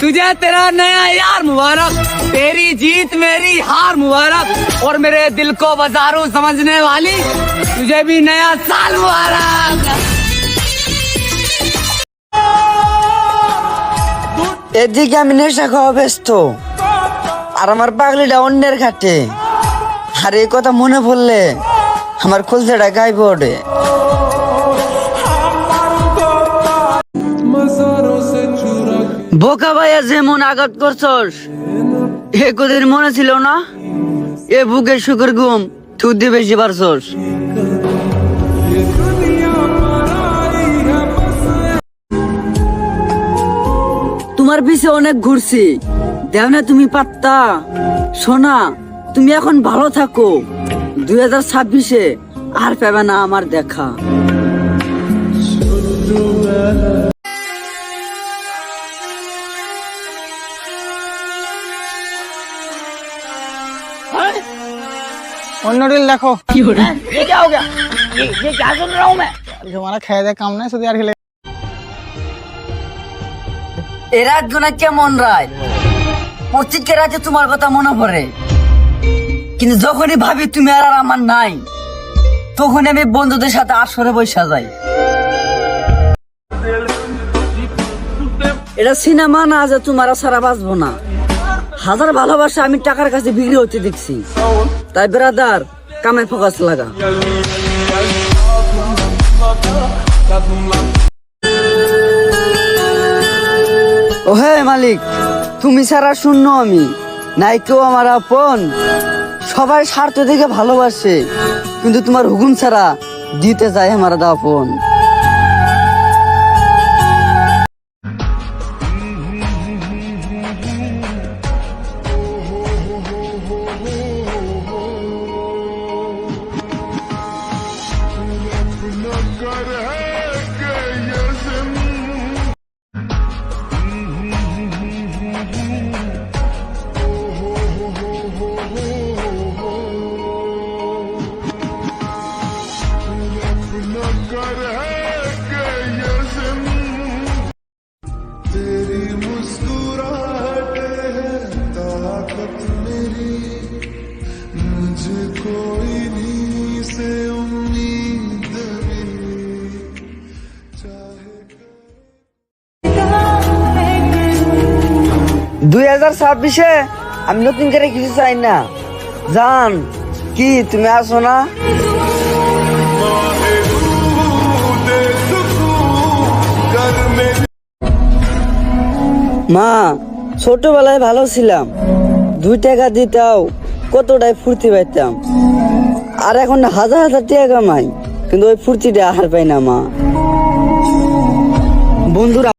तुझे तेरा नया यार मुबारक, तेरी जीत मेरी हार मुबारक, और मेरे दिल को बाजारू समझने वाली तुझे भी नया साल मुबारक। এদিকে আমি নেশা খাওয়া ব্যস্ত, আর আমার পাগলিটা অন্যের ঘাটে। আর এই কথা মনে পড়লে আমার খুলছেটা গাইব ওঠে। বোকা ভাইয়া যেমন আঘাত করছস, এ কদিন মনে ছিল না? এ বুকে শুকর ঘুম তুই দিয়ে বেশি পারছস। তোমার পিছে অনেক ঘুরছি, দেও না তুমি পাত্তা। সোনা, তুমি এখন ভালো থাকো, 2026-এ আর পাবে না আমার দেখা। অন্য রিল দেখো। ये क्या हो गया? ये क्या सुन रहा हूँ मैं? তোমার খেয়ে দেয় কাম নাই, শুধু আর খেলে। এ রাতগুনা কেমন রাত? প্রত্যেককে রাতে তোমার কথা মনে পড়ে, কিন্তু যখনই ভাবি তুমি আর আমার নাই, তখন আমি বন্ধুদের সাথে আসরে বসে যাই। এটা সিনেমা না যে তোমার সারা বাঁচবো না। হাজার ভালোবাসা আমি টাকার কাছে বিক্রি হতে দেখছি, তাই ব্রাদার কামে ফোকাস লাগা। ও হে মালিক, তুমি ছাড়া শূন্য আমি, নাই কেউ আমার আপন। সবাই স্বার্থ দেখে ভালোবাসে, কিন্তু তোমার হুকুম ছাড়া দিতে চাই আমার দাপন। कोई नहीं से उम्मीद 2026-এ আমি নতুন করে কিছু চাই না। জান কি তুমি আসো না? মা, ছোটবেলায় ভালো ছিলাম, 2 টাকা দিতাও কতটাই ফুর্তি পাইতাম। আর এখন হাজার হাজার টাকা কামাই, কিন্তু ওই ফুর্তিটা আর পাই না মা। বন্ধুরা